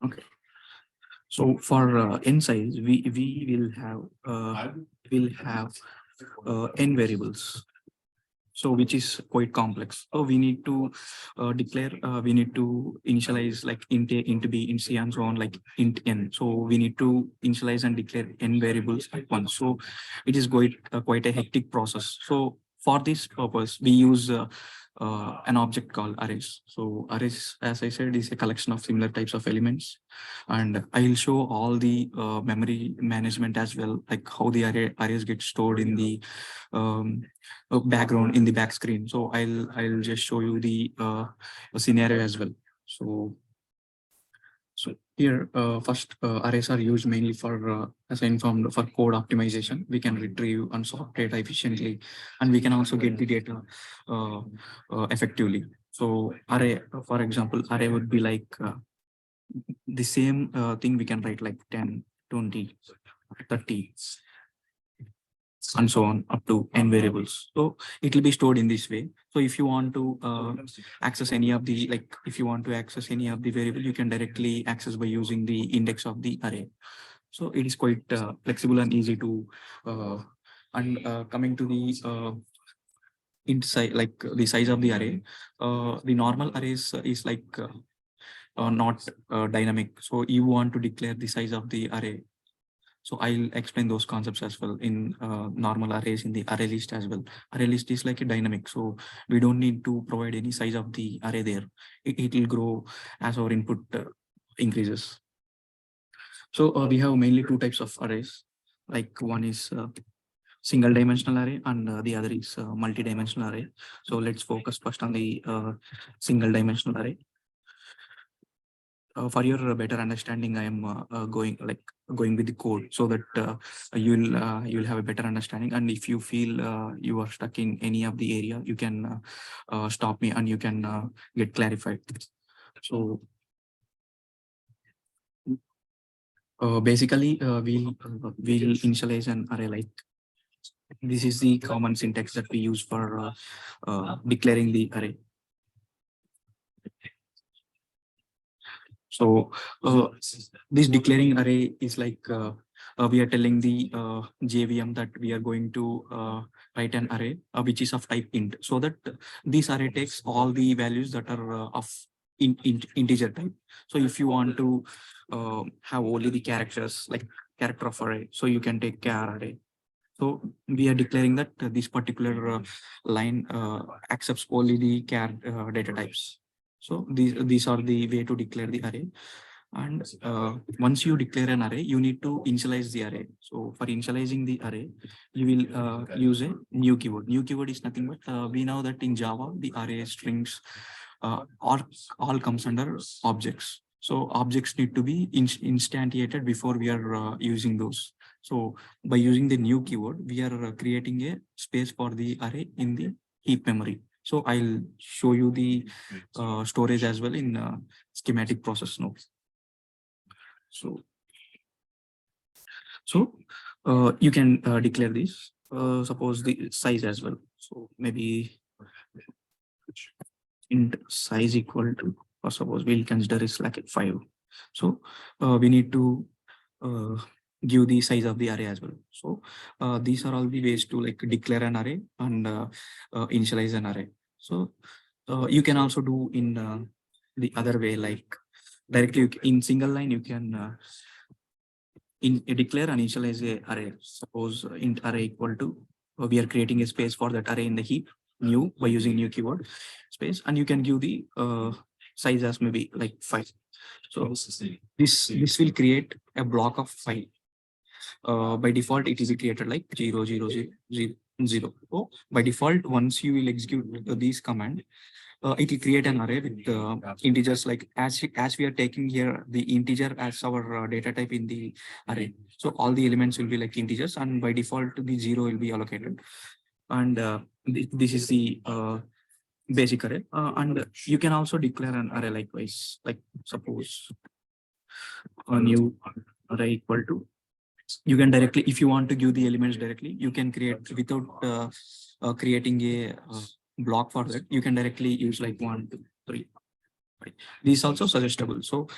Okay. So for n size, we will have n variables. So which is quite complex. So we need to declare, we need to initialize like int a, int b, int c, and so on, like int n. So we need to initialize and declare n variables at once. So it is quite a hectic process. So for this purpose, we use an object called arrays. So arrays, as I said, is a collection of similar types of elements, and I'll show all the memory management as well, like how the arrays get stored in the background in the back screen. So I'll just show you the scenario as well. So here, first, arrays are used mainly for, as I informed, for code optimization. We can retrieve and sort data efficiently, and we can also get the data effectively. So array, for example, array would be like the same thing we can write like 10, 20, 30, and so on up to n variables. So it will be stored in this way. So if you want to access any of the, like if you want to access any of the variable, you can directly access by using the index of the array. So it is quite flexible and easy to and coming to the int size, like the size of the array, the normal arrays is like not dynamic. So you want to declare the size of the array. So I'll explain those concepts as well in normal arrays in the array list as well. Array list is like a dynamic, so we don't need to provide any size of the array there. It will grow as our input increases. So we have mainly two types of arrays. Like one is single dimensional array, and the other is multi-dimensional array. So let's focus first on the single dimensional array. For your better understanding, I am going with the code so that you'll have a better understanding. And if you feel you are stuck in any of the area, you can stop me and you can get clarified. So basically, we'll initialize an array like this. Is the common syntax that we use for declaring the array. So this declaring array is like we are telling the JVM that we are going to write an array which is of type int, so that this array takes all the values that are of integer type. So if you want to have only the characters, like character of array, so you can take char array. So we are declaring that this particular line accepts only the char data types. So these are the way to declare the array. And once you declare an array, you need to initialize the array. So for initializing the array, you will use a new keyword. New keyword is nothing but we know that in Java, the array strings all comes under objects. So objects need to be instantiated before we are using those. So by using the new keyword, we are creating a space for the array in the heap memory. So I'll show you the storage as well in schematic process now. So you can declare this, suppose the size as well. So maybe int size equal to, or suppose we'll consider is like 5. So we need to give the size of the array as well. So these are all the ways to like declare an array and initialize an array. So you can also do in the other way, like directly in single line, you can declare and initialize a array. Suppose int array equal to, we are creating a space for that array in the heap, new, by using new keyword space, and you can give the size as maybe like 5. So this will create a block of 5. By default, it is created like 0, 0, 0, 0, 0. So by default, once you will execute these command, it will create an array with integers, like as we are taking here the integer as our data type in the array. So all the elements will be like integers, and by default the 0 will be allocated. And this is the basic array. And you can also declare an array likewise, like suppose a new array equal to, you can directly, if you want to give the elements directly, you can create without creating a block for that. You can directly use like 1, 2, 3. Right. This is also suggestible. So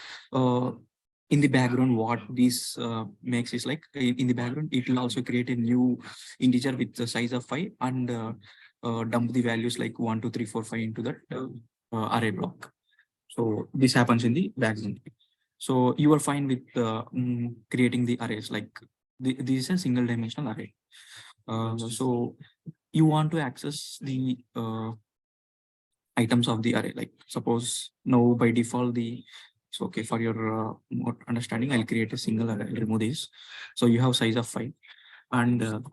in the background, what this makes is like in the background, it will also create a new integer with the size of 5 and dump the values like 1, 2, 3, 4, 5 into that array block. So this happens in the background. So you are fine with creating the arrays, like this is a single dimensional array. So you want to access the items of the array, like suppose now by default so okay, for your more understanding, I'll create a single array. I'll remove this. So you have size of 5 and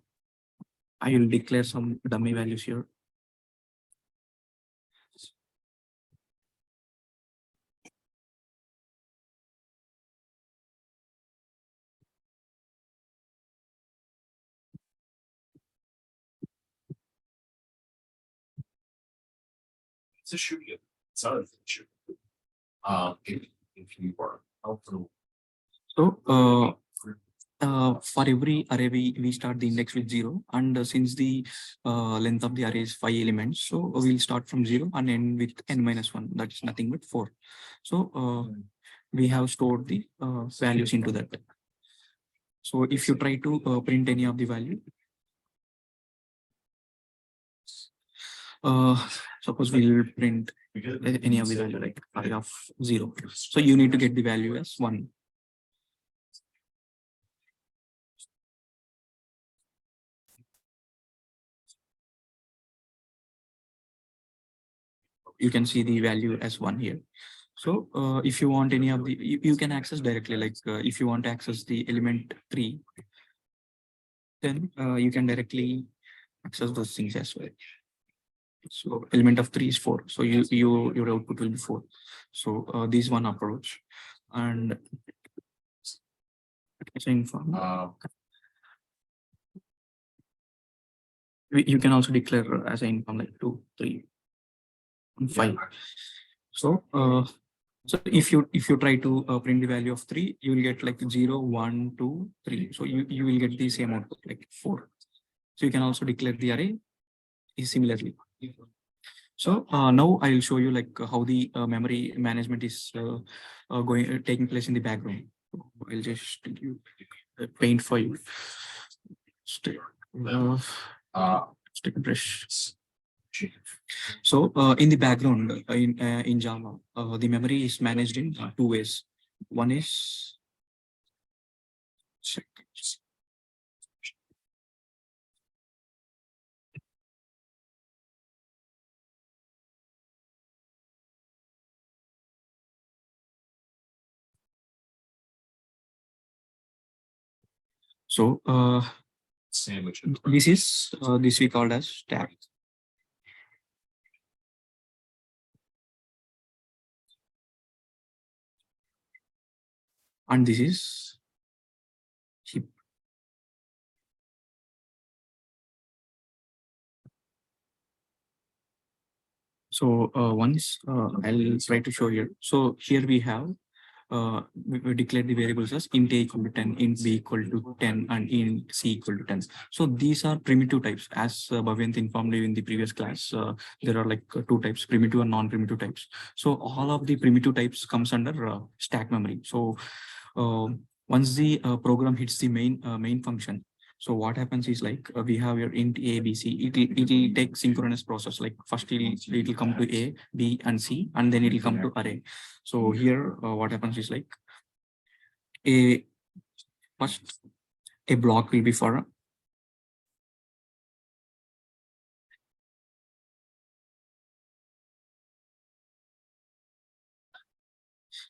I will declare some dummy values here. It's a shooting. It's not a shooting. If you are helpful. So for every array, we start the index with 0. And since the length of the array is 5 elements, so we'll start from 0 and end with n-1. That's nothing but 4. So we have stored the values into that. So if you try to print any of the value, suppose we'll print any of the value like array of 0. So you need to get the value as 1. You can see the value as 1 here. So if you want any of the, you can access directly, like if you want to access the element 3, then you can directly access those things as well. So element of 3 is 4. So your output will be 4. So this one approach. And you can also declare as an inform like 2, 3, and 5. So so if you try to print the value of 3, you will get like 0, 1, 2, 3. So you will get the same output like 4. So you can also declare the array similarly. So now I will show you like how the memory management is taking place in the background. I'll just paint for you. Stick a brush. So in the background in Java, the memory is managed in 2 ways. One is so Sandwich. This we called as stack. And this is heap. So once I'll try to show here. So here we have we declare the variables as int a equal to 10, int b equal to 10, and int c equal to 10. So these are primitive types. As Bhavyanth informed you in the previous class, there are like 2 types, primitive and non-primitive types. So all of the primitive types comes under stack memory. So once the program hits the main function, so what happens is like we have your int a, b, c. It'll take synchronous process. Like first it'll come to a, b, and c, and then it'll come to array. So here what happens is like first a block will be for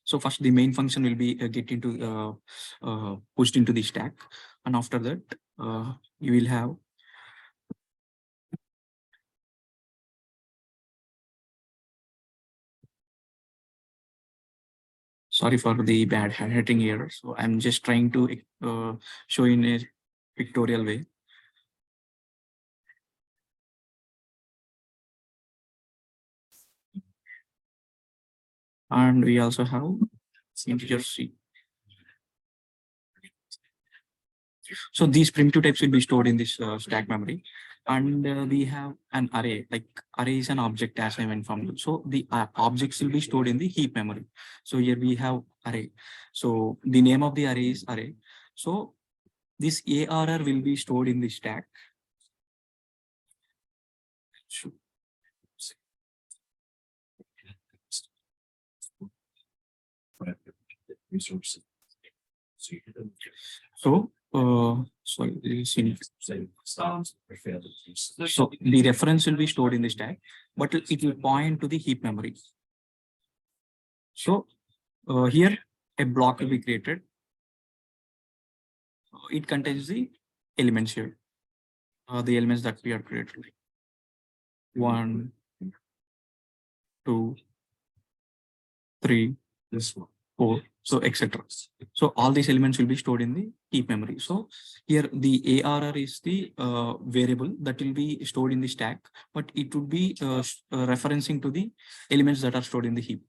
so first the main function will be pushed into the stack, and after that you will have sorry for the bad handwriting here. So I'm just trying to show in a pictorial way. And we also have integer c. So these primitive types will be stored in this stack memory. And we have an array, like array is an object as I informed you. So the objects will be stored in the heap memory. So here we have array. So the name of the array is array. So this ARR will be stored in the stack. Resources. So you can. So, sorry, this is in- Say stops or fail to use. so the reference will be stored in the stack, but it will point to the heap memory. So here a block will be created. It contains the elements here, the elements that we are created. 1, 2, 3, This one. 4, so etc. So all these elements will be stored in the heap memory. So here the ARR is the variable that will be stored in the stack, but it would be referencing to the elements that are stored in the heap.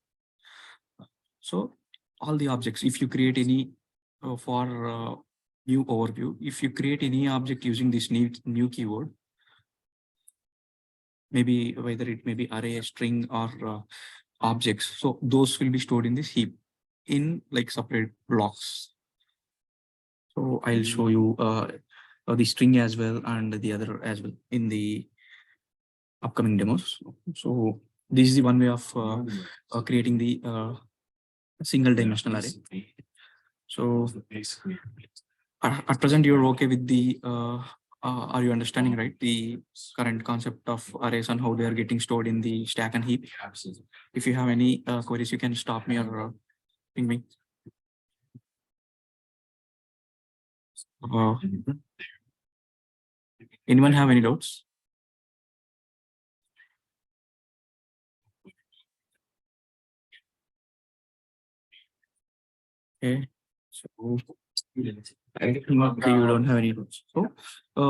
So all the objects, if you create any for new overview, if you create any object using this new keyword, maybe whether it may be array, string, or objects, so those will be stored in this heap in like separate blocks. So I'll show you the string as well and the other as well in the upcoming demos. So this is the one way of creating the single dimensional array. So Basically. at present you're okay with the are you understanding right the current concept of arrays and how they are getting stored in the stack and heap? If you have any queries, you can stop me or ping me. Anyone have any doubts? Okay, so okay, you don't have any doubts. So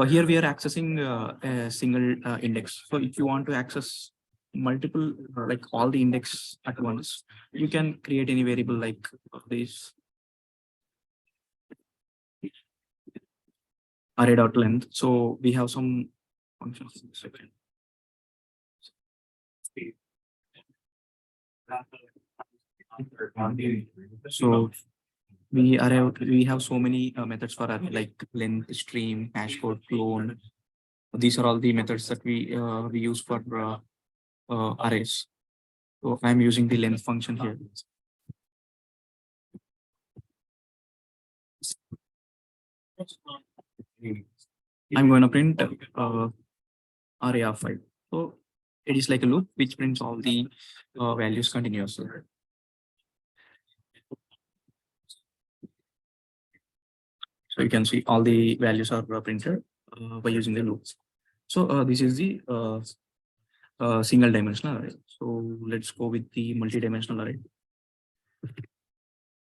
here we are accessing a single index. So if you want to access multiple like all the index at once, you can create any variable like this array dot length. So we have some functions. So we have so many methods for array like length, stream, hash code, clone. These are all the methods that we use for arrays. So I'm using the length function here. I'm going to print array of 5. So it is like a loop which prints all the values continuously. So you can see all the values are printed by using the loops. So this is the single dimensional array. So let's go with the multi-dimensional array.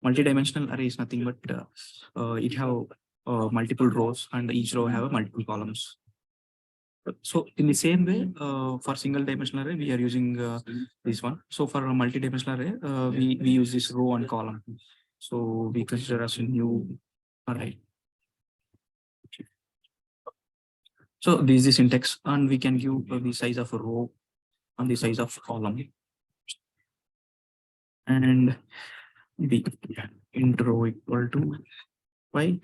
Multi-dimensional array is nothing but it have multiple rows and each row have multiple columns. So in the same way, for single dimensional array, we are using this one. So for a multi-dimensional array, we use this row and column. So we consider as a new array. So this is the syntax, and we can give the size of a row and the size of column. And the int row equal to 5,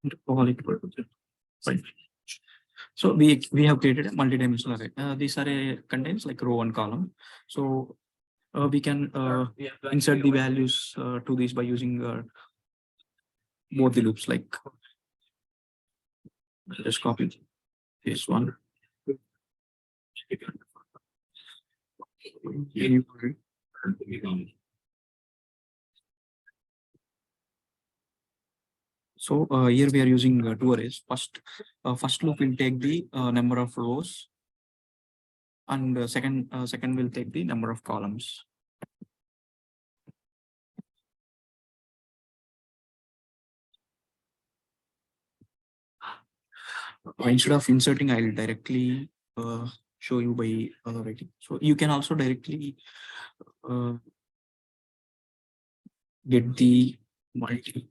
int all equal to 5. So we have created a multi-dimensional array. This array contains like row and column. So we can insert the values to this by using both the loops. Like just copy this one. So here we are using two arrays. First loop will take the number of rows, and second will take the number of columns. Instead of inserting, I'll directly show you by writing. So you can also directly get the multi.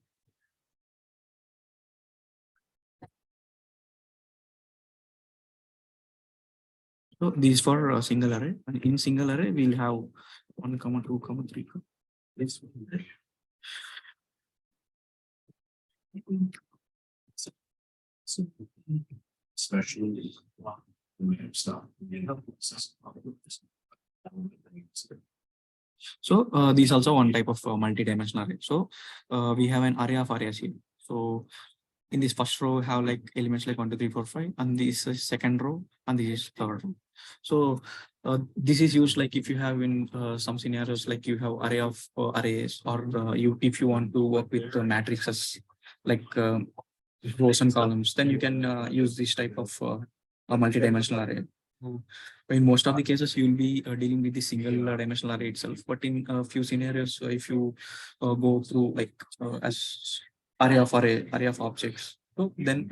So these for a single array, and in single array we'll have 1, 2, 3. This Especially. We have stuff. So this also one type of multi-dimensional array. So we have an array of arrays here. So in this first row, we have like elements like 1, 2, 3, 4, 5, and this is second row, and this is third row. So this is used like if you have in some scenarios like you have array of arrays, or you if you want to work with matrices like rows and columns, then you can use this type of a multi-dimensional array. In most of the cases, you'll be dealing with the single dimensional array itself. But in a few scenarios, if you go through like as array of objects, so then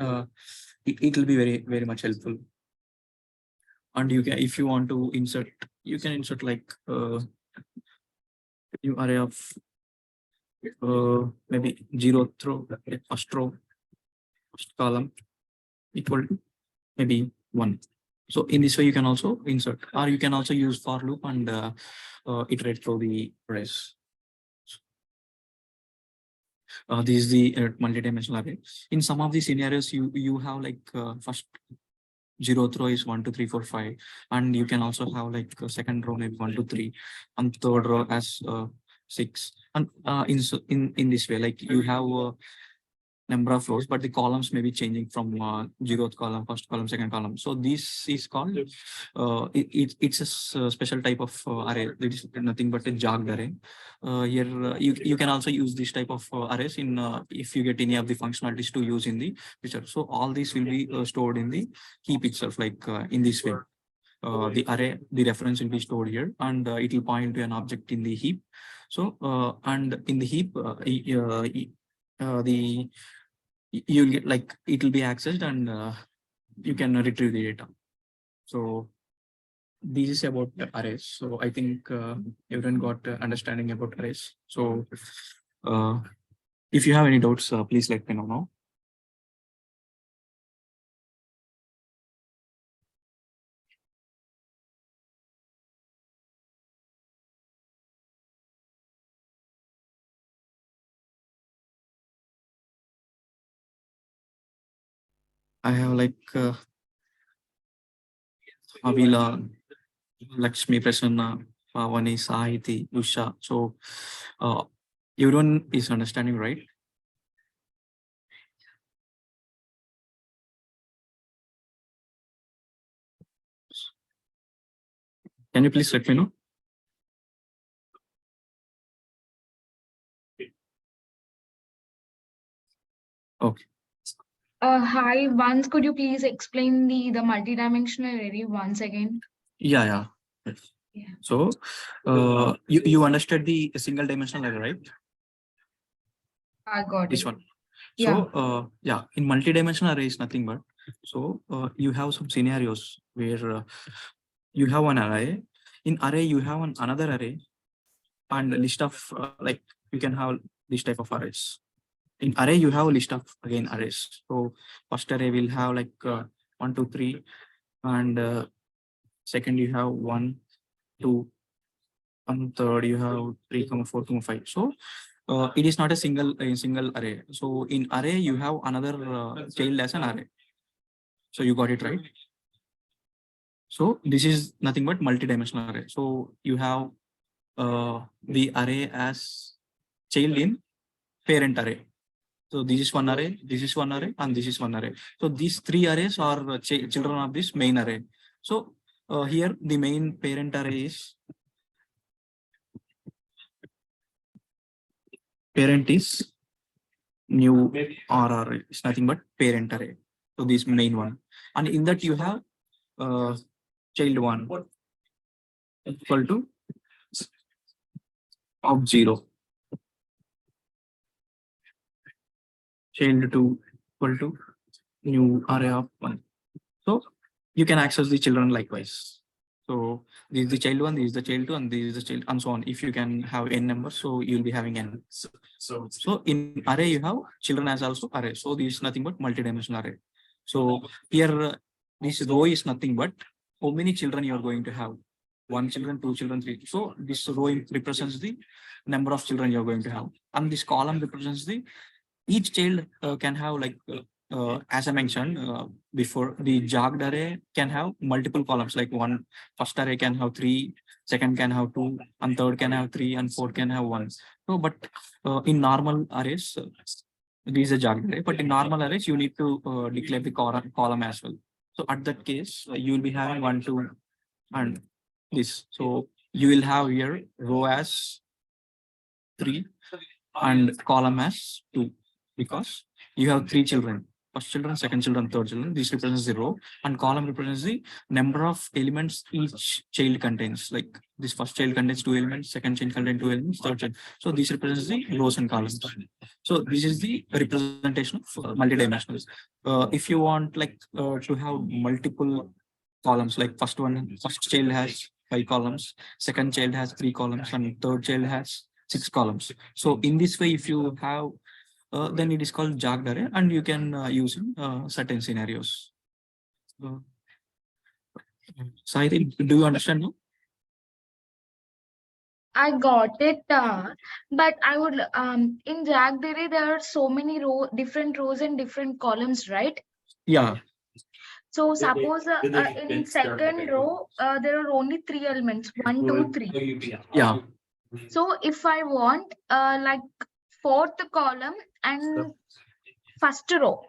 it will be very much helpful. And you can, if you want to insert, you can insert like new array of maybe 0th row, first row, first column equal to maybe 1. So in this way, you can also insert, or you can also use for loop and iterate through the arrays. This is the multi-dimensional array. In some of the scenarios, you have like first 0th row is 1, 2, 3, 4, 5, and you can also have like second row maybe 1, 2, 3, and third row as 6. And in this way, like you have number of rows, but the columns may be changing from 0th column, first column, second column. So this is called it's a special type of array. It is nothing but a jogged array. Here you can also use this type of arrays in if you get any of the functionalities to use in the future. So all these will be stored in the heap itself, like in this way. The array, the reference will be stored here, and it will point to an object in the heap. So and in the heap, you'll get like it will be accessed, and you can retrieve the data. So this is about the arrays. So I think everyone got understanding about arrays. So if you have any doubts, please let me know now. I have like Avila, Lakshmi, Prasanna, Pavani, Sahiti, Usha. So everyone is understanding, right? Can you please let me know? Okay. Hi, once could you please explain the multidimensional array once again? Yeah. Yes. Yeah. So you understood the single dimensional array, right? I got This it. one. Yeah. So in multi-dimensional array is nothing but, so you have some scenarios where you have an array. In array you have another array, and a list of like you can have this type of arrays. In array you have a list of again arrays. So first array will have like 1, 2, 3, and second you have 1, 2, and third you have 3, 4, 5. So it is not a single array. So in array you have another child as an array. So you got it right. So this is nothing but multi-dimensional array. So you have the array as child in parent array. So this is one array, this is one array, and this is one array. So these three arrays are children of this main array. So here the main parent array is new RR. It's nothing but parent array. So this main one, and in that you have child 1 equal to of 0. Child 2 equal to new array of 1. So you can access the children likewise. So this is the child 1, this is the child 2, and this is the child, and so on. If you can have n numbers, so you'll be having n. So in array you have children as also array. So this is nothing but multi-dimensional array. So here this row is nothing but how many children you are going to have. 1 children, 2 children, 3. So this row represents the number of children you are going to have. And this column represents the each child can have like as I mentioned before, the jogged array can have multiple columns, like first array can have 3, second can have 2, and third can have 3, and fourth can have 1. So, but in normal arrays, this is a jogged array, but in normal arrays, you need to declare the column as well. So at that case, you will be having 1, 2, and this. So you will have here row as 3 and column as 2, because you have 3 children. First children, second children, third children. This represents the row, and column represents the number of elements each child contains. Like this first child contains 2 elements, second child contains 2 elements, third child. So this represents the rows and columns. So this is the representation of multidimensional. If you want like to have multiple columns, like first child has 5 columns, second child has 3 columns, and third child has 6 columns. So in this way, if you have then it is called jogged array, and you can use in certain scenarios. So I think, do you understand now? I got it, but I would in jogged array there are so many different rows and different columns, right? Yeah. So suppose in second row there are only 3 elements, 1, 2, 3. Yeah. So if I want like fourth column and first row,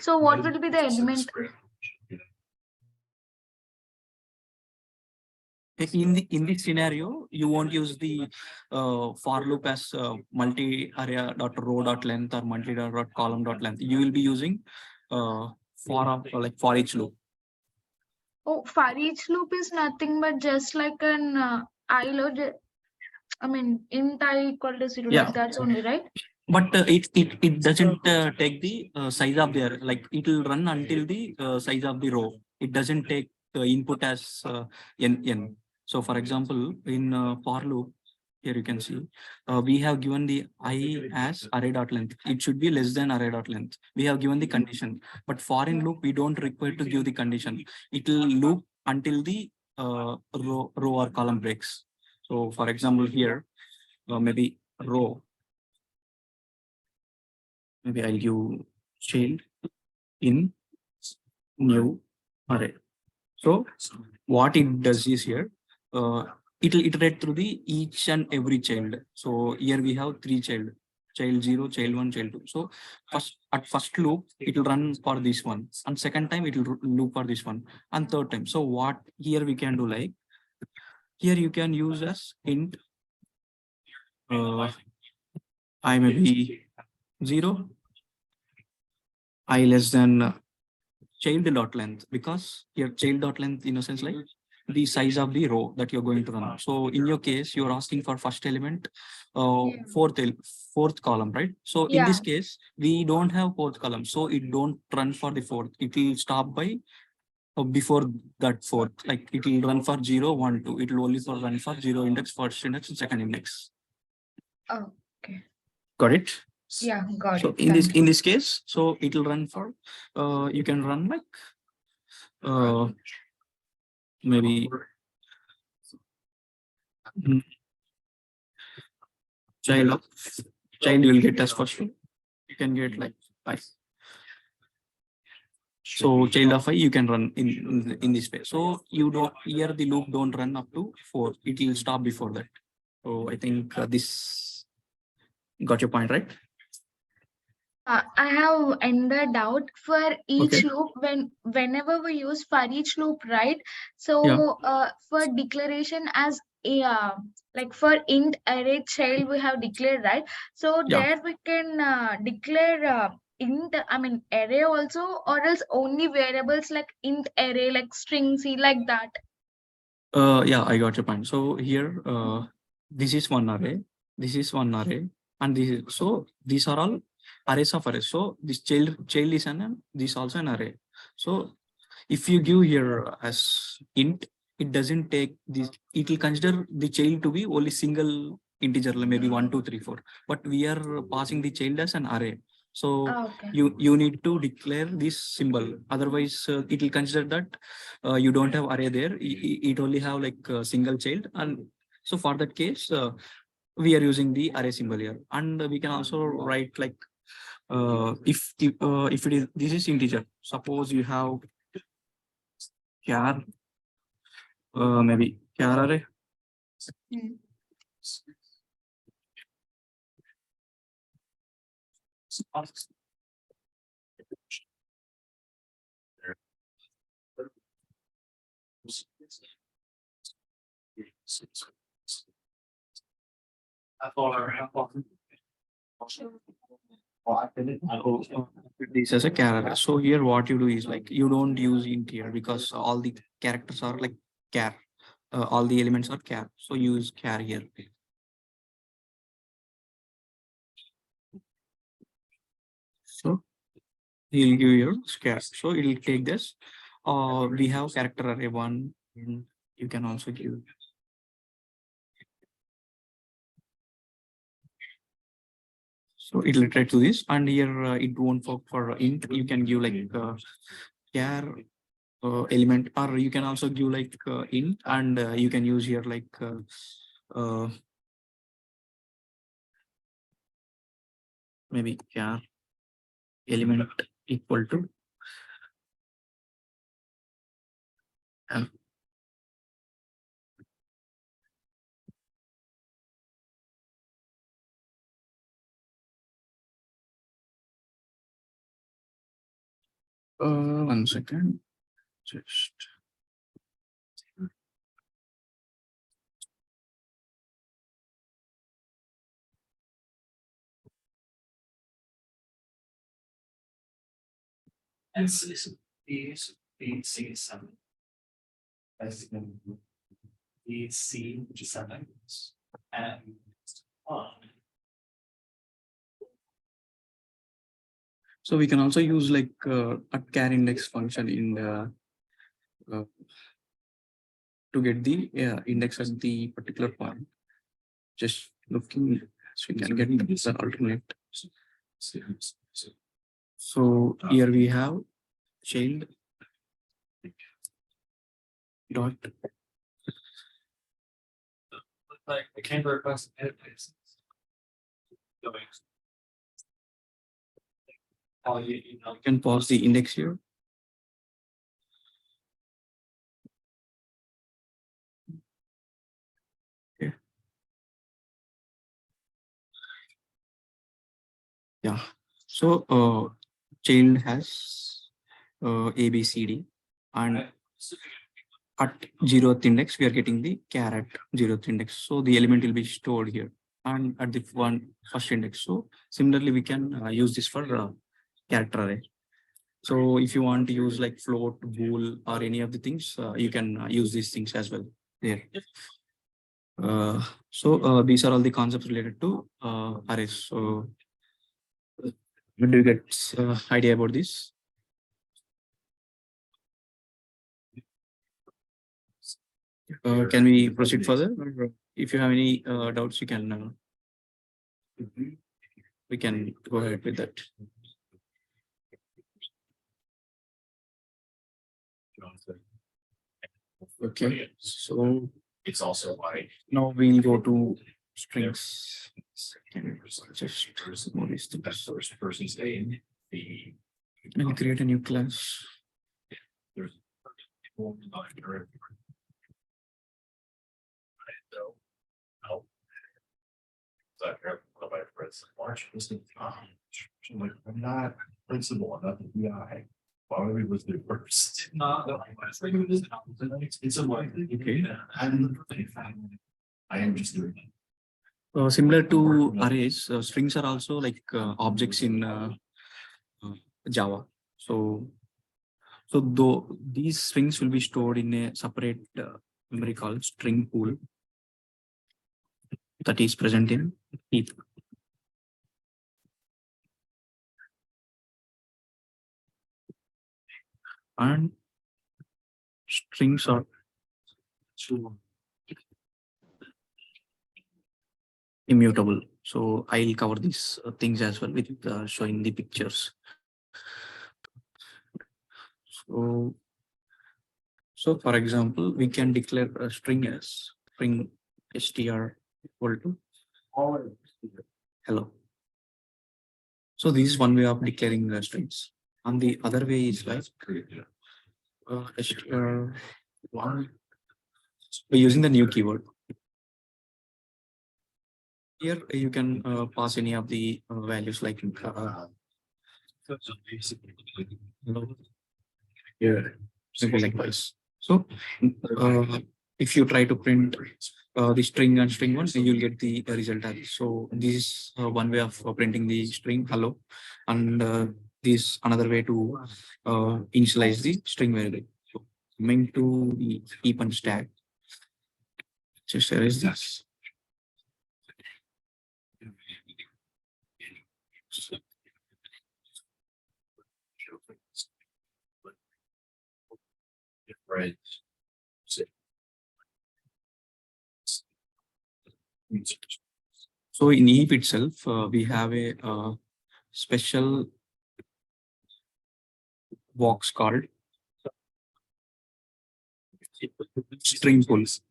so what will be the element? In this scenario, you won't use the for loop as multi area dot row dot length or multi dot column dot length. You will be using for each loop. Oh, for each loop is nothing but just like an I mean, int I equal to 0, Yeah. like that's only, right? But it doesn't take the size of the array. Like it will run until the size of the row. It doesn't take the input as n. So for example, in for loop, here you can see we have given the I as array dot length. It should be less than array dot length. We have given the condition, but for in loop we don't require to give the condition. It will loop until the row or column breaks. So for example, here maybe row. Maybe I'll give child in new array. So what it does is here, it will iterate through the each and every child. So here we have 3 child 0, child 1, child 2. So first loop, it will run for this one, and second time it will loop for this one, and third time. So what here we can do, like here you can use as int I may be 0, I less than child dot length, because here child dot length in a sense like the size of the row that you're going to run. So in your case, you're asking for first element, fourth column, right? So in this case, we don't have fourth column, so it don't run for the fourth. It will stop by before that fourth. Like it will run for 0, 1, 2. It will only run for 0 index, first index, and second index. Oh, okay. Got it? Yeah, got so it. In this case, so it will run for you can run like maybe child you will get as first one. You can get like 5. So child of 5 you can run in this way. So you don't, here the loop don't run up to 4. It will stop before that. So I think this got your point, right? I have another doubt for each Okay. loop. Whenever we use for each loop, right? So for declaration as a like for int array child we have declared, right? So there we can declare int, I mean array also, or else only variables like int array, like string C, like that. Yeah, I got your point. So here this is one array, this is one array, and this is, so these are all arrays of arrays. So this child is this also an array. So if you give here as int, it doesn't take this, it will consider the child to be only single integer, like maybe 1, 2, 3, 4. But we are passing the child as an array. So Okay. you need to declare this symbol. Otherwise, it will consider that you don't have array there. It only have like a single child. And so for that case, we are using the array symbol here. And we can also write like if it is this is integer. Suppose you have char maybe char array. Mm. This as a char array. So here what you do is like you don't use int here because all the characters are like char. All the elements are char. So use char here. So he'll give your char. So it will take this. We have character array 1. And you can also give. So it will try to this, and here it won't work for int. You can give like char element, or you can also give like int, and you can use here like maybe char element equal to one second, just C7. That's the C, which is 7. And so we can also use like a char index function in the to get the index at the particular point. Just looking, so we can get the alternate. So here we have child dot like I can't request edit. you can pause the index here. Okay. Yeah. So child has A, B, C, D, and at 0th index, we are getting the char at 0th index. So the element will be stored here and at the first index. So similarly, we can use this for character array. So if you want to use like float, bool, or any of the things, you can use these things as well there. So these are all the concepts related to arrays. So do you get idea about this? Can we proceed further? Or if you have any doubts, you can we can go ahead with that. Okay, so It's also why now we'll go to strings. Just move this to that first person's name, the and create a new class. there's so I heard one of my friends in March was I'm like, I'm not principal, I'm not the BI. Why would we was there first? It's a way. Okay. I am just doing it. Similar to arrays, strings are also like objects in Java. So though these strings will be stored in a separate memory called string pool that is present in heap. And strings are immutable. So I'll cover these things as well with showing the pictures. So, so for example, we can declare a string as string str equal to hello. So this is one way of declaring strings. And the other way is like str one. We're using the new keyword. Here you can pass any of the values like hello. Yeah, maybe like this. So if you try to print the string and string one, so you'll get the result as this. So this is one way of printing the string hello, and this another way to initialize the string variable. So coming to the heap and stack, just erase this. Right. So in heap itself, we have a special box called string pools.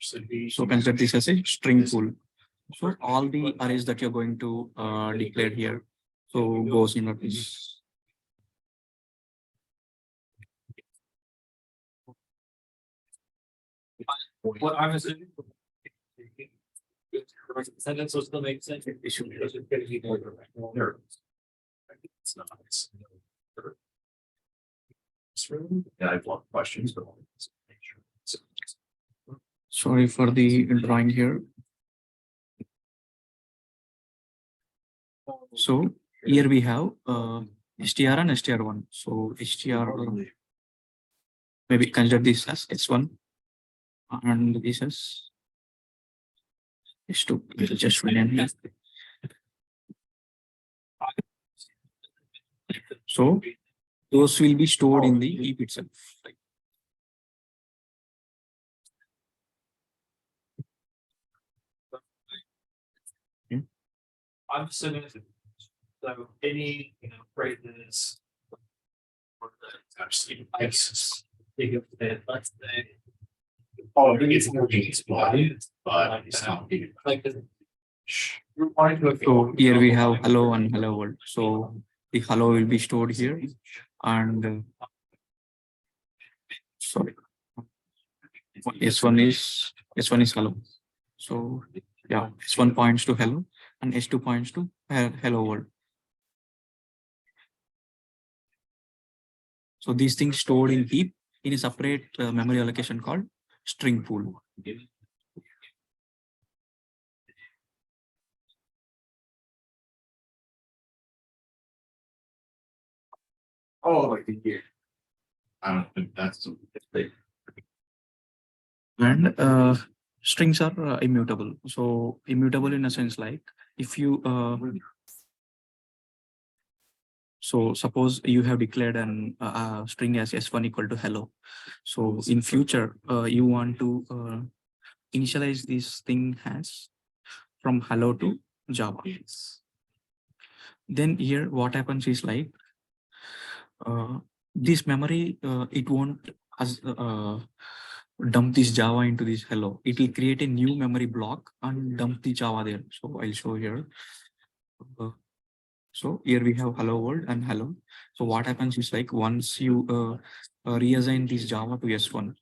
So consider this as a string pool. So all the arrays that you're going to declare here, so goes in this. What I'm assuming. Sentence will still make sense. It's not. Yeah, I have a lot of questions, but. Sorry for the drawing here. So here we have str and str1. So str, maybe consider this as s1 and this as s2. We'll just rename here. So those will be stored in the heap itself. I'm assuming. So any, phrases. ISIS. Think of it, let's say. Oh, I think it's but it's not. Like. You're wanting to. So here we have hello and hello world. So the hello will be stored here, and sorry, S1 is hello. So yeah, S1 points to hello and S2 points to hello world. So these things stored in heap in a separate memory allocation called string pool. Oh, like the year. I don't think that's the thing. And strings are immutable. So immutable in a sense like if you so suppose you have declared an string as s1 equal to hello. So in future you want to initialize this thing as from hello to Java. Then here what happens is like this memory it won't as dump this Java into this hello. It will create a new memory block and dump the Java there. So I'll show here. So here we have hello world and hello. So what happens is like once you reassign this Java to S1,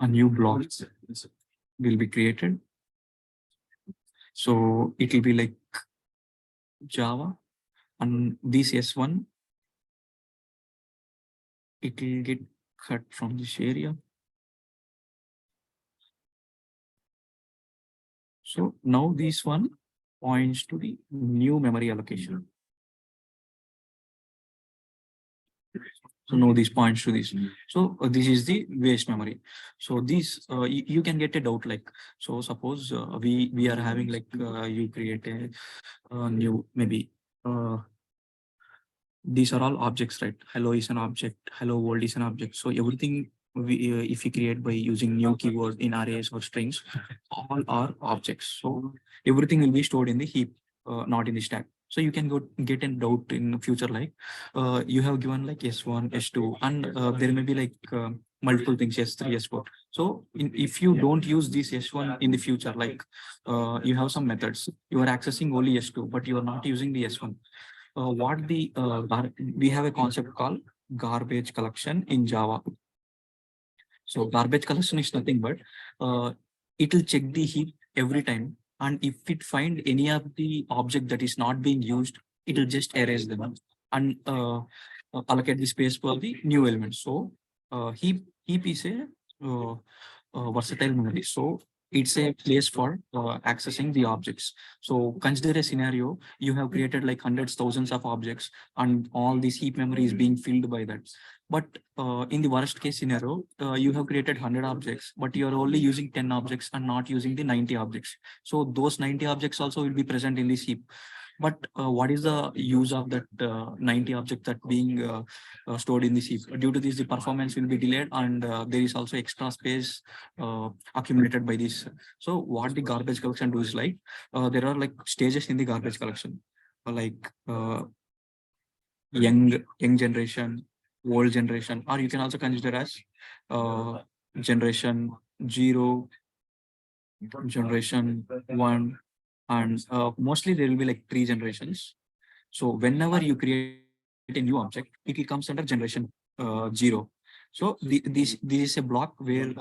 a new block will be created. So it will be like Java, and this S1, it will get cut from this area. So now this one points to the new memory allocation. So now this points to this. So this is the waste memory. So this you can get a doubt like, so suppose we are having like you create a new maybe these are all objects, right? Hello is an object, hello world is an object. So everything if we create by using new keywords in arrays or strings, all are objects. So everything will be stored in the heap, not in the stack. So you can go get a doubt in the future, like you have given like S1, S2, and there may be like multiple things, S3, S4. So if you don't use this S1 in the future, like you have some methods, you are accessing only S2, but you are not using the S1. We have a concept called garbage collection in Java. So garbage collection is nothing but it will check the heap every time, and if it find any of the object that is not being used, it will just erase them and allocate the space for the new elements. So heap is a versatile memory. So it's a place for accessing the objects. So consider a scenario, you have created like hundreds, thousands of objects, and all this heap memory is being filled by that. But in the worst case scenario, you have created 100 objects, but you are only using 10 objects and not using the 90 objects. So those 90 objects also will be present in this heap. But what is the use of that 90 object that being stored in this heap? Due to this, the performance will be delayed, and there is also extra space accumulated by this. So what the garbage collection do is like, there are like stages in the garbage collection, like young generation, old generation, or you can also consider as generation 0, generation 1, and mostly there will be like 3 generations. So whenever you create a new object, it will comes under generation 0. So this is a block where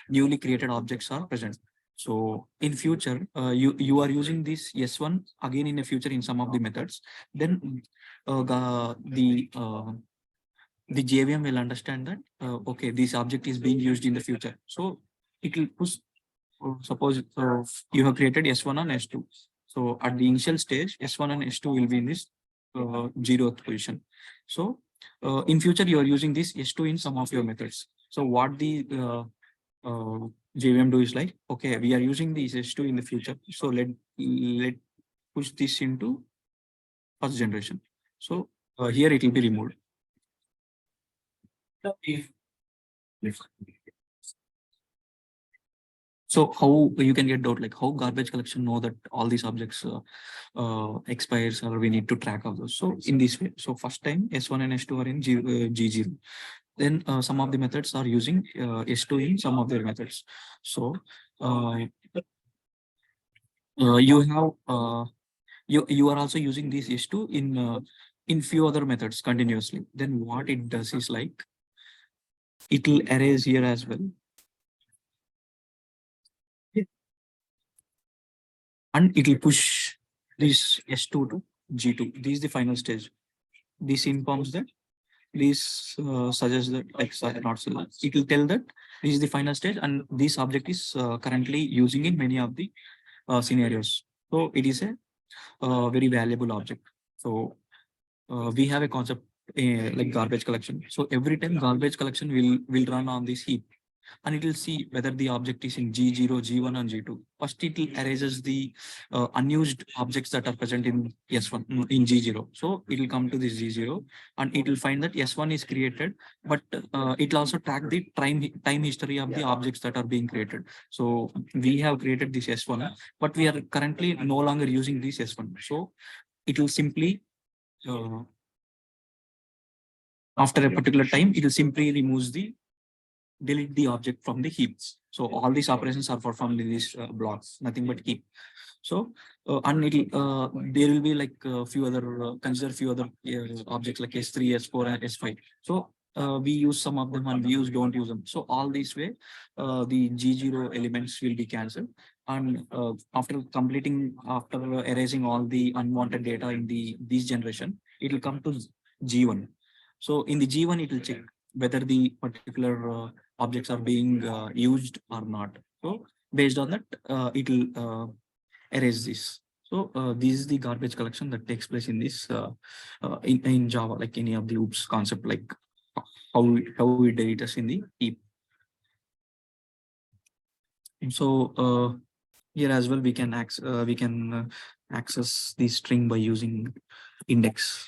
newly created objects are present. So in future, you are using this S1 again in the future in some of the methods. Then the JVM will understand that okay, this object is being used in the future. So it will push. Suppose you have created S1 and S2. So at the initial stage, S1 and S2 will be in this 0th position. So in future, you are using this S2 in some of your methods. So what the JVM do is like, okay, we are using this S2 in the future. So let push this into first generation. So here it will be removed. So how you can get doubt, like how garbage collection know that all these objects expires, or we need to track of those. So in this way, so first time S1 and S2 are in G0. Then some of the methods are using S2 in some of their methods. So you have you are also using this S2 in few other methods continuously. Then what it does is like, it will erase here as well. And it will push this S2 to G2. This is the final stage. This informs that, this suggests that, like, not suggest, it will tell that this is the final stage, and this object is currently using in many of the scenarios. So it is a very valuable object. So we have a concept like garbage collection. So every time garbage collection will run on this heap, and it will see whether the object is in G0, G1, and G2. First, it will erases the unused objects that are present in S1 in G0. So it will come to this G0, and it will find that S1 is created, but it will also track the time history of the objects that are being created. So we have created this S1, but we are currently no longer using this S1. So it will simply after a particular time, it will simply delete the object from the heaps. So all these operations are performed in these blocks, nothing but heap. So and it'll there will be like a few other consider few other objects like S3, S4, and S5. So we use some of them and we don't use them. So all this way, the G0 elements will be cancelled. And after erasing all the unwanted data in this generation, it will come to G1. So in the G1, it will check whether the particular objects are being used or not. So based on that, it will erase this. So this is the garbage collection that takes place in this in Java, like any of the OOPS concept, like how we delete us in the heap. So here as well, we can access the string by using index.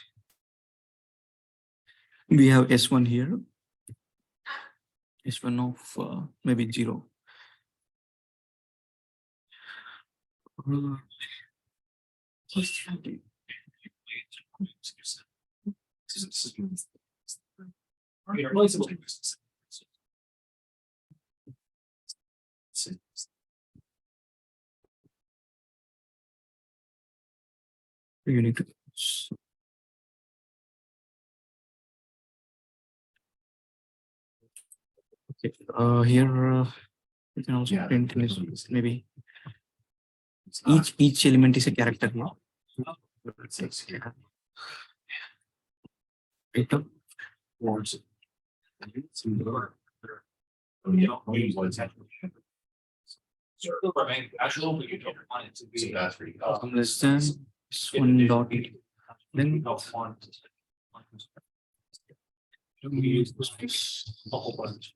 We have S1 here. S1 of maybe 0. Irreplaceable. You need to. Okay. Here you can also Yeah. print this maybe each element is a character here. Item. Words. You don't need what's happening. Sort of remain casual, but you don't want it to So be. that's where you go. Less than one dot. Then You don't want. We use this a whole bunch.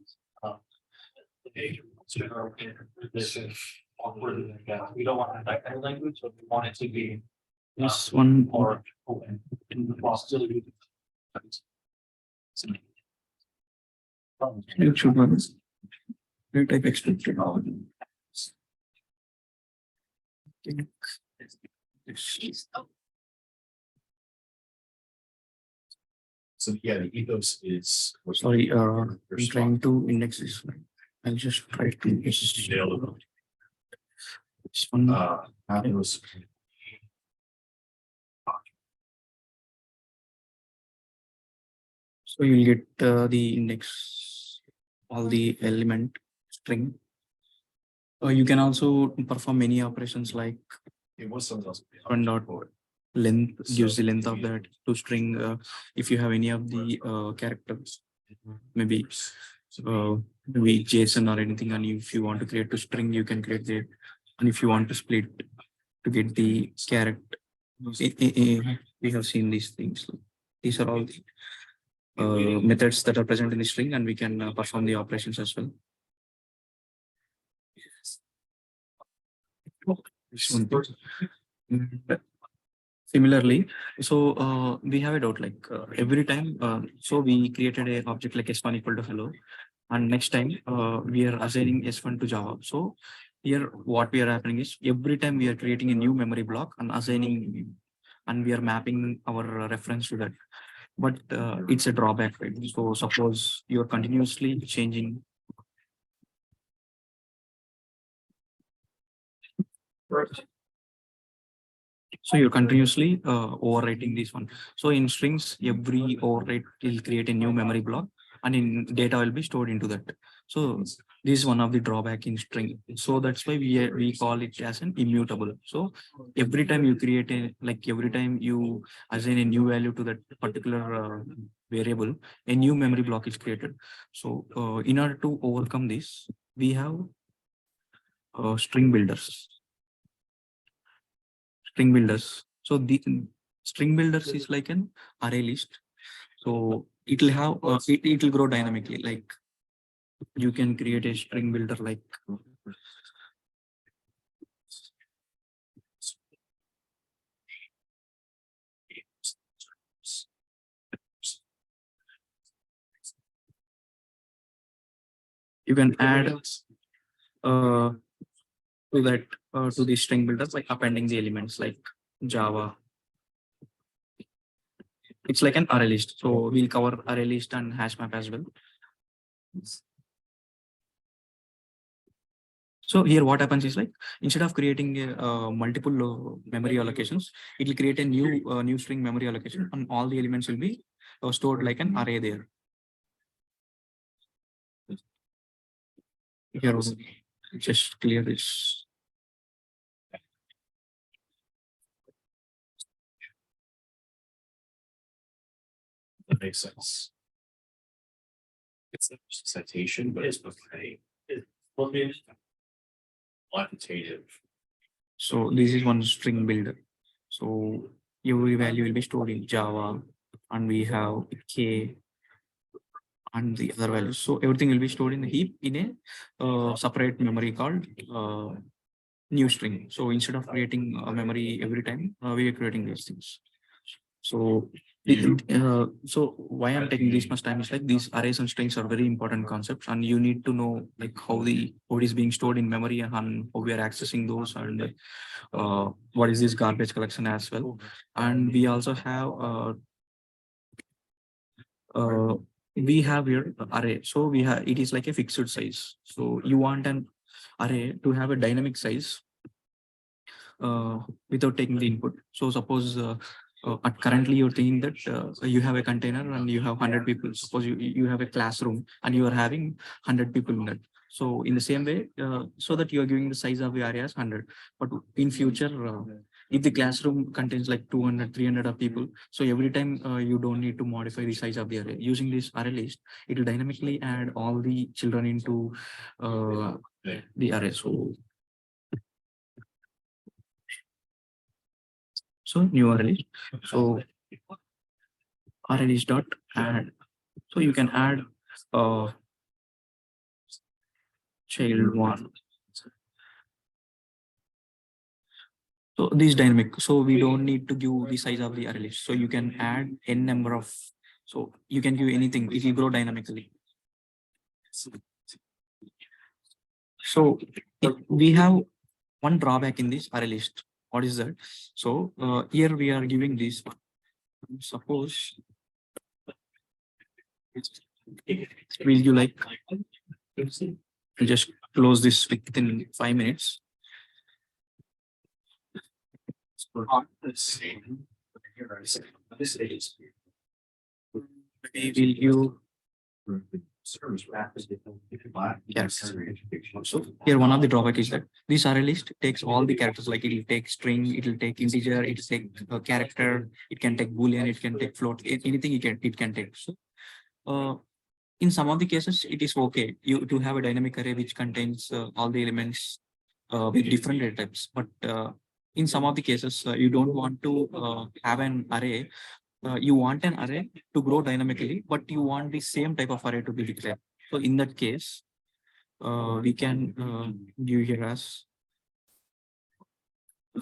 This is awkward and that. We don't want that kind of language, but we want it to be this one more open in the possibility. it should run. Type expected. So yeah, the ethos is. Sorry, I'm trying to index this one. I'll just try to this one. Ethos. So you'll get the index, all the element string. You can also perform many operations like It was something else. one dot length gives the length of that to string. If you have any of the characters, maybe maybe JSON or anything, and if you want to create to string, you can create that. And if you want to split to get the character, we have seen these things. These are all the methods that are present in the string, and we can perform the operations as well. Similarly, so we have a doubt like every time. So we created a object like S1 equal to hello, and next time we are assigning S1 to Java. So here what we are happening is every time we are creating a new memory block and assigning, and we are mapping our reference to that. But it's a drawback, right? So suppose you're continuously changing. So you're continuously overwriting this one. So in strings, every overwrite will create a new memory block, and in data will be stored into that. So this is one of the drawback in string. So that's why we call it as an immutable. So every time you create every time you assign a new value to that particular variable, a new memory block is created. So in order to overcome this, we have string builders. String builders. So the string builders is like an array list. So it will have it will grow dynamically. Like you can create a string builder like you can add to that to the string builders like appending the elements like Java. It's like an array list. So we'll cover array list and hash map as well. So here what happens is like instead of creating multiple memory allocations, it will create a new string memory allocation, and all the elements will be stored like an array there. Here just clear this. That makes sense. It's a citation, but it's okay. Quantitative. So this is one string builder. So every value will be stored in Java, and we have K and the other values. So everything will be stored in the heap in a separate memory called new string. So instead of creating a memory every time, we are creating these things. So So why I'm taking this much time is like these arrays and strings are very important concepts, and you need to know like how the code is being stored in memory and how we are accessing those, and what is this garbage collection as well. And we also have we have here array. So we have, it is like a fixed size. So you want an array to have a dynamic size without taking the input. So suppose currently you're thinking that you have a container and you have 100 people. Suppose you have a classroom and you are having 100 people in that. So in the same way, so that you are giving the size of the array as 100. But in future, if the classroom contains like 200, 300 of people, so every time you don't need to modify the size of the array. Using this array list, it will dynamically add all the children into the array. So new array list. So array list dot add. So you can add child one. So this dynamic. So we don't need to give the size of the array list. So you can add n number of. So you can give anything if you grow dynamically. So we have one drawback in this array list. What is that? So here we are giving this. Suppose will you like just close this within 5 minutes? Maybe will you? Yes. So here one of the drawback is that this array list takes all the characters, like it will take string, it will take integer, it will take a character, it can take boolean, it can take float, anything it can take. So in some of the cases it is okay you to have a dynamic array which contains all the elements with different data types, but in some of the cases you don't want to have an array. You want an array to grow dynamically, but you want the same type of array to be declared. So in that case, we can give here as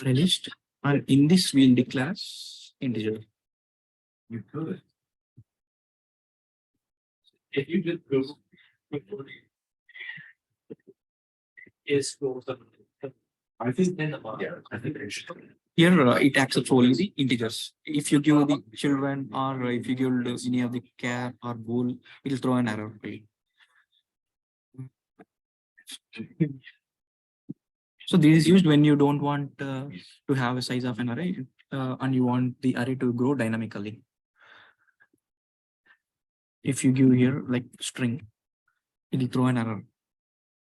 array list, and in this we'll declare as integer. You could. If you just go. Is I think, in the bottom. yeah, I think they should. Here it accepts only the integers. If you give the children or if you give any of the cat or bull, it will throw an error for you. So this is used when you don't want to have a size of an array and you want the array to grow dynamically. If you give here like string, it will throw an error.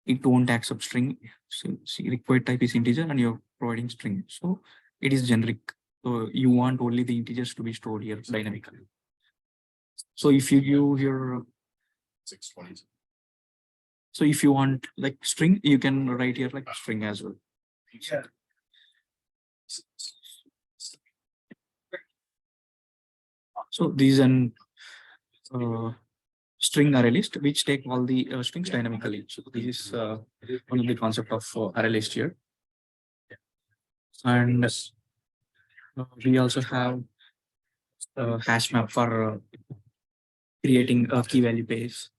It won't accept string. So see, required type is integer and you're providing string. So it is generic. So you want only the integers to be stored here dynamically. So if you give here 620. so if you want like string, you can write here like string as well. Yeah. So this is an string array list which take all the strings dynamically. So this is one of the concept of array list here. And we also have hash map for creating a key value pairs.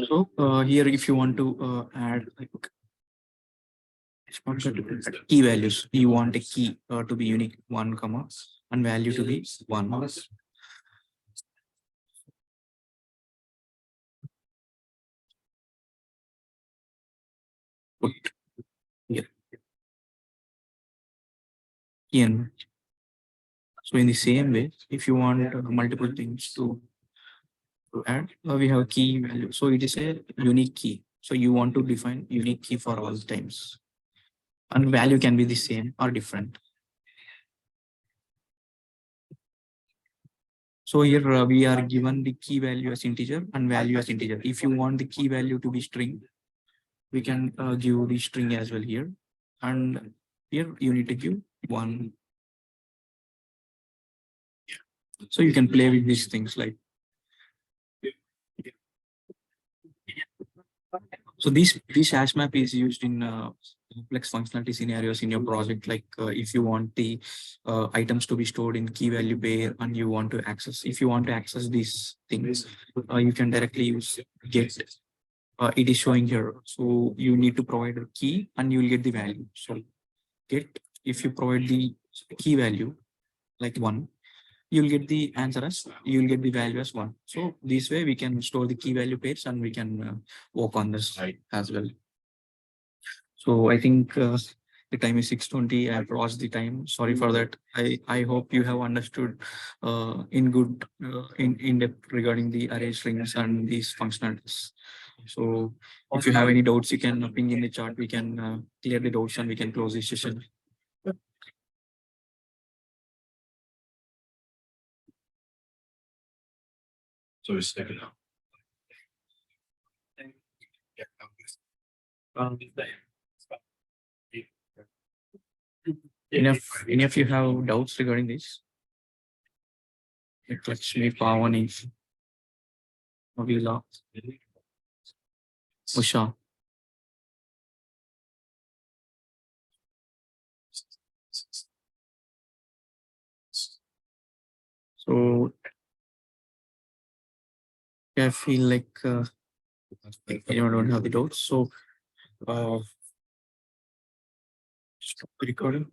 So here, if you want to add like key values, you want a key to be unique 1, and value to be 1. Put here in. So in the same way, if you want multiple things to add, we have key value. So it is a unique key. So you want to define unique key for all times, and value can be the same or different. So here we are given the key value as integer and value as integer. If you want the key value to be string, we can give the string as well here. And here you need to give 1. So you can play with these things like. So this hash map is used in complex functionality scenarios in your project. Like if you want the items to be stored in key value pair and you want to access, if you want to access these things, you can directly use get. It is showing here. So you need to provide a key and you will get the value. So get, if you provide the key value like 1, you'll get the answer as, you'll get the value as 1. So this way we can store the key value pairs and we can work on this as well. So I think the time is 6:20. I've lost the time. Sorry for that. I hope you have understood in good in depth regarding the array strings and these functionalities. So if you have any doubts, you can ping in the chat. We can clear the doubts and we can close this session. So we stick it out. Any of you have doubts regarding this? Like Lakshmi, Pavani, Avila, Usha. So I feel like anyone don't have the doubts. So stop the recording.